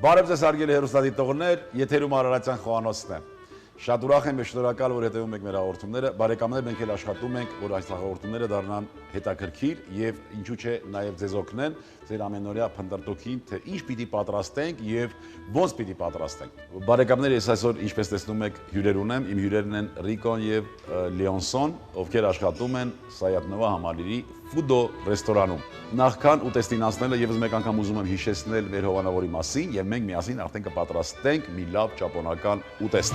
Բարև ձեզ հարգելի հեռուստադիտողներ, եթերում Արարատյան խոհանոցն է։ Շատ ուրախ եմ եւ շնորհակալ, որ հետեւում եք մեր հաղորդումները։ Բարեկամներ, մենք էլ աշխատում ենք, որ այս հաղորդումները դառնան հետաքրքիր եւ ինչու՞ չէ նաեւ ձեզ օգնեն ձեր ամենօրյա փնտրտուքին, թե ինչ պիտի պատրաստենք եւ ոնց պիտի պատրաստենք։ Բարեկամներ, ես այսօր ինչպես տեսնում եք հյուրեր ունեմ, իմ հյուրերն են Ռիկոն եւ Լեոնսոն, ովքեր աշխատում են Սայաթ-Նովա համալիրի Ֆուդո ռեստորանում։ Նախքան ուտեստին անցնելը եւս մեկ անգամ ուզում եմ հիշեցնել մեր հովանավորի մասին եւ մենք միասին արդեն կպատրաստենք մի լավ ճապոնական ուտեստ։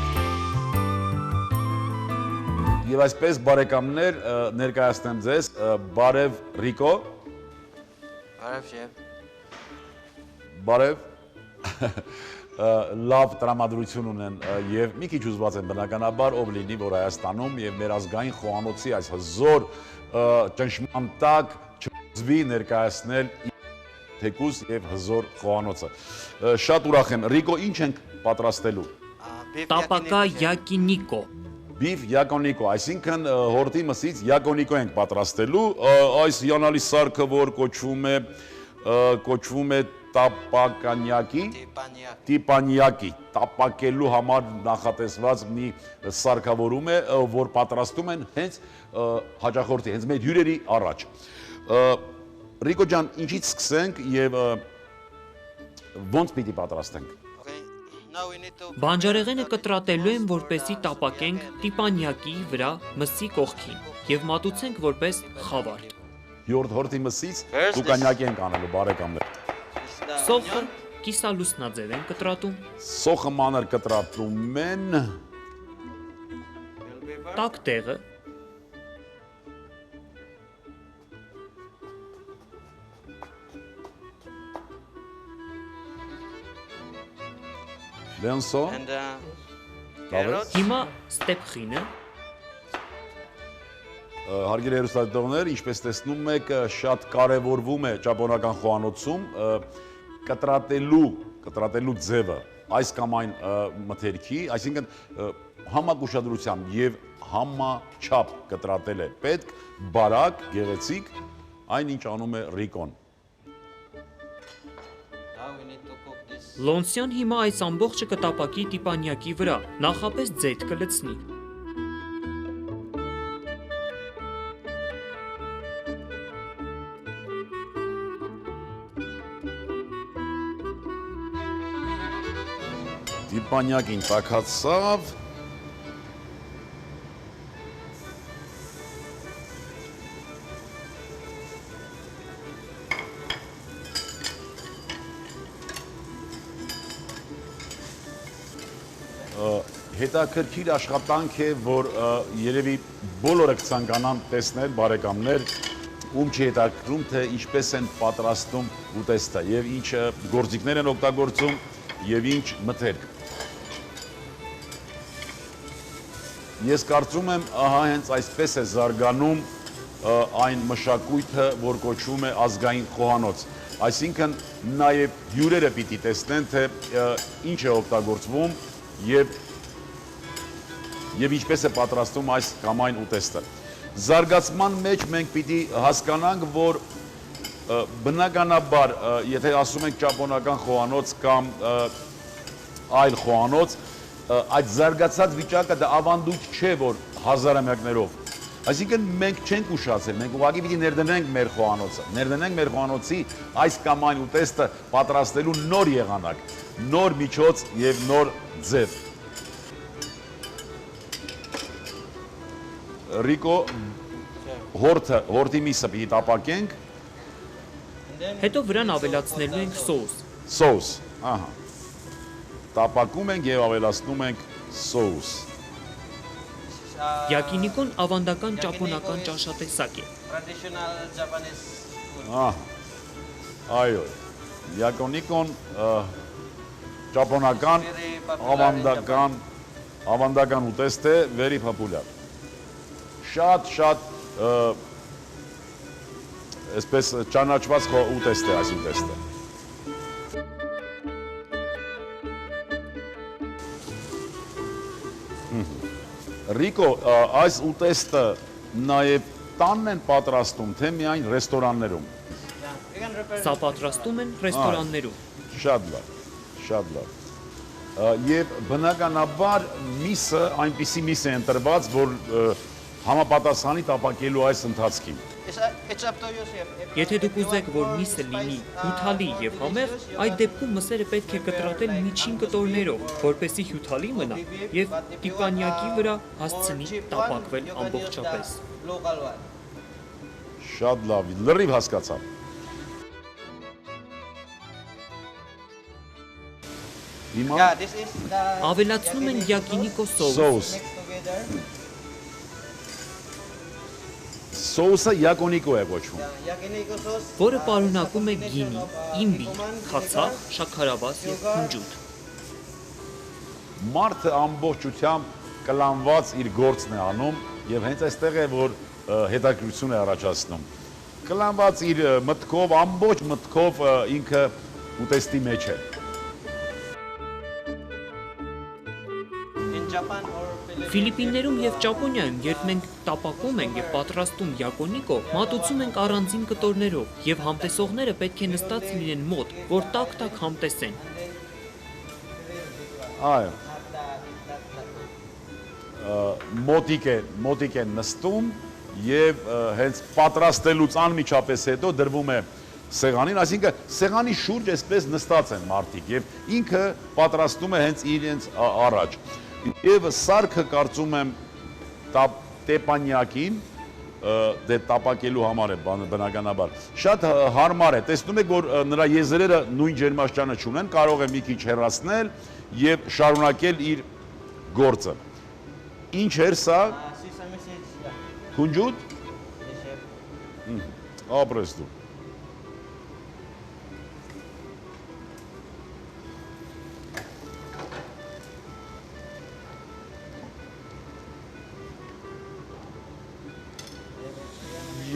Եվ այսպես բարեկամներ ներկայացնեմ ձեզ բարև Ռիկո։ Բարև շեֆ։ Բարև։ Լավ տրամադրություն ունեն եւ մի քիչ ուզված են բնականաբար ով լինի որ Հայաստանում եւ մեր ազգային խոհանոցի այս հզոր ճնշման տակ չզվի ներկայացնել թեկուզ եւ հզոր խոհանոցը։ Շատ ուրախ եմ։ Ռիկո, ինչ ենք պատրաստելու։ Տապակա յակինիկո։ Բիֆ յակոնիկո, այսինքն հորտի մսից յակոնիկո ենք պատրաստելու, այս հիանալի սարքը, որ կոչվում է տապականյակի, տիպանյակի, տապակելու համար նախատեսված մի սարքավորում է, որ պատրաստում են հենց հաճախորդի, հենց մեր հյուրերի առաջ։ Ռիկո ջան, ինչից սկսենք եւ ոնց պիտի պատրաստենք։ Բանջարեղենը կտրատելու են, որպեսզի տապակենք տիպանյակի վրա մսի կողքին եւ մատուցենք որպես խավար։ Հորտի մսից տուկանյակի ենք անելու բարեկամներ։ Սոխը կիսալուսնաձև են կտրատում։ Սոխը մանր կտրատում են։ Տաք տեղը Լեոնսոն։ Հիմա ստեփխինը Հարգելի հեռուստադիտողներ, ինչպես տեսնում եք, շատ կարևորվում է ճապոնական խոհանոցում կտրատելու ձևը այս կամ այն մթերքի, այսինքն համակ ուշադրությամբ եւ համաչափ կտրատել է պետք, բարակ, գեղեցիկ, այն ինչ անում է Ռիկոն։ Լոնսյան հիմա այս ամբողջը կտապակի տիպանյակի վրա, նախապես ձետ կլցնի։ Տիպանյակին տաքացավ։ Հետաքրքիր աշխատանք է, որ երևի բոլորը կցանկանան տեսնել բարեկամներ, ում չի հետաքրքրում, թե ինչպես են պատրաստում ուտեստը եւ ինչ գործիքներ են օգտագործում եւ ինչ մթերք։ Ես կարծում եմ, ահա հենց այսպես է զարգանում այն մշակույթը, որ կոչվում է ազգային խոհանոց։ Այսինքն նաեւ հյուրերը պիտի տեսնեն, թե ինչ է օգտագործվում եւ ինչպես է պատրաստում այս կամ այն ուտեստը։ Զարգացման մեջ մենք պիտի հասկանանք, որ բնականաբար, եթե ասում ենք ճապոնական խոհանոց կամ այլ խոհանոց, այդ զարգացած վիճակը դա ավանդույթ չէ, որ հազարամյակներով։ Այսինքն մենք չենք ուշացել, մենք ուղղակի պիտի ներդնենք մեր խոհանոցը, ներդնենք մեր խոհանոցի այս կամ այն ուտեստը պատրաստելու նոր եղանակ, նոր միջոց եւ նոր ձև։ Ռիկո, հորտի միսը պիտի տապակենք։ Հետո վրան ավելացնելու ենք սոուս։ Սոուս, ահա։ Տապակում ենք եւ ավելացնում ենք սոուս։ Յակինիկոն ավանդական ճապոնական ճաշատեսակ է։ Traditional Japanese food. Այո։ Յակոնիկոն ճապոնական ավանդական ուտեստ է, very popular։ Շատ այսպես ճանաչված ուտեստ է այս ուտեստը։ Ռիկո, այս ուտեստը նաև տանն են պատրաստում, թե միայն ռեստորաններում։ Սա պատրաստում են ռեստորաններում։ Շատ լավ, Շատ լավ։ Եվ բնականաբար միսը այնպիսի միս է ընտրված, որ համապատասխանի տապակելու այս ընթացքին։ It's up to you, chef. Եթե դուք ուզեք, որ միսը լինի հյութալի եւ համեղ, այդ դեպքում մսերը պետք է կտրատել միջին կտորներով, որպեսզի հյութալի մնա եւ տիպանյակի վրա հասցնի տապակվել ամբողջապես։ Local one. Շատ լավ, լրիվ հասկացա։ Հիմա Yeah, this is the Ավելացնում են յակինիկո սոուս։ սոուս։ mixed together. Սոուսը յակոնիկո է կոչվում։ Yakiniku sauce. Որը պարունակում է գինի, իմբիր, խացախ, շաքարավազ եւ քունջուտ։ Մարդը ամբողջությամբ կլանված իր գործն է անում եւ հենց այստեղ է որ հետաքրքրություն է առաջացնում։ Կլանված իր մտքով, ամբողջ մտքով ինքը ուտեստի մեջ է։ In Japan or Philippines. Ֆիլիպիններում եւ Ճապոնիայում, երբ մենք տապակում ենք եւ պատրաստում յակոնիկո, մատուցում ենք առանձին կտորներով եւ համտեսողները պետք է նստած լինեն մոտ, որ տակ-տակ համտեսեն։ Այո, մոտիկ է նստում եւ հենց պատրաստելուց անմիջապես հետո դրվում է սեղանին, այսինքն սեղանի շուրջ այսպես նստած են մարդիկ եւ ինքը պատրաստում է հենց իրենց առաջ։ Եվ սարքը կարծում եմ տեպանյակին դե տապակելու համար է բնականաբար։ Շատ հարմար է։ Տեսնում եք, որ նրա եզրերը նույն ջերմաստիճանը չունեն, կարող է մի քիչ հեռացնել եւ շարունակել իր գործը։ Ինչ էր սա։ Sesame seeds. Yeah. Քունջուտ։ Yes, chef. Ապրես դու։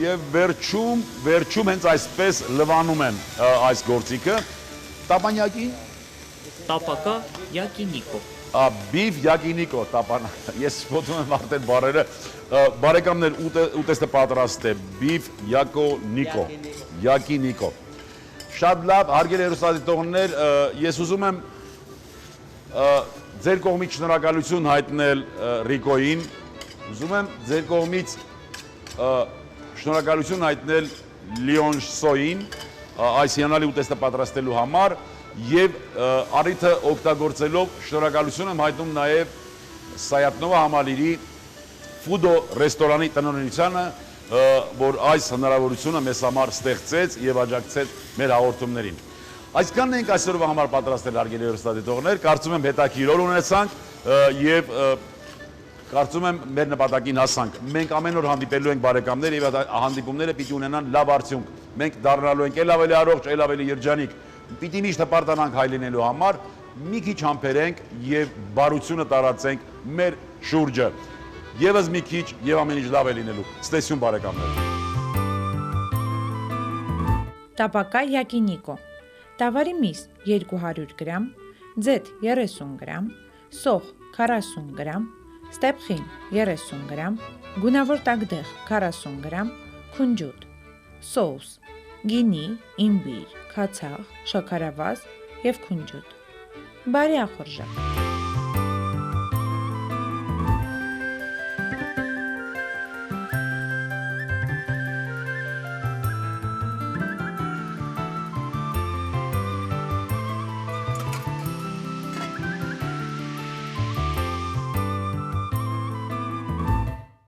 Եվ վերջում հենց այսպես լվանում են այս գործիքը։ Տապանյակի Տապակա յակինիկո։ բիֆ յակինիկո տապան։ Ես ոտում եմ արդեն բարերը։ Բարեկամներ ուտեստը պատրաստ է բիֆ յակոնիկո։ Յակինիկո։ Շատ լավ, հարգելի հեռուստադիտողներ, ես ուզում եմ ձեր կողմից շնորհակալություն հայտնել Ռիկոյին։ Ուզում եմ ձեր կողմից շնորհակալություն հայտնել Լիոնսոյին այս հիանալի ուտեստը պատրաստելու համար եւ առիթը օգտագործելով շնորհակալություն եմ հայտնում նաեւ Սայատնովա համալիրի ֆուդո ռեստորանի տնօրինությանը, որ այս հնարավորությունը մեզ համար ստեղծեց եւ աջակցեց մեր հաղորդումներին։ Այսքանն ենք այսօրվա համար պատրաստել հարգելի հեռուստադիտողներ, կարծում եմ հետաքրքիր օր ունեցանք եւ կարծում եմ մեր նպատակին հասանք։ Մենք ամեն օր հանդիպելու ենք բարեկամներ եւ հանդիպումները պիտի ունենան լավ արդյունք։ Մենք դառնալու ենք ել ավելի առողջ, ել ավելի երջանիկ։ Պիտի միշտ հպարտանանք հայ լինելու համար, մի քիչ համբերենք եւ բարությունը տարածենք մեր շուրջը։ Եվս մի քիչ եւ ամեն ինչ լավ է լինելու։ Ստեսյուն բարեկամներ։ Տապակա յակինիկո։ Տավարի միս 200 գրամ, ձեթ 30 գրամ, սոխ 40 գրամ, ստեպխին 30 գրամ, գունավոր տակդեղ 40 գրամ, քունջուտ, սոուս, գինի, իմբիր, քացախ, շաքարավազ եւ քունջուտ։ Բարի ախորժակ։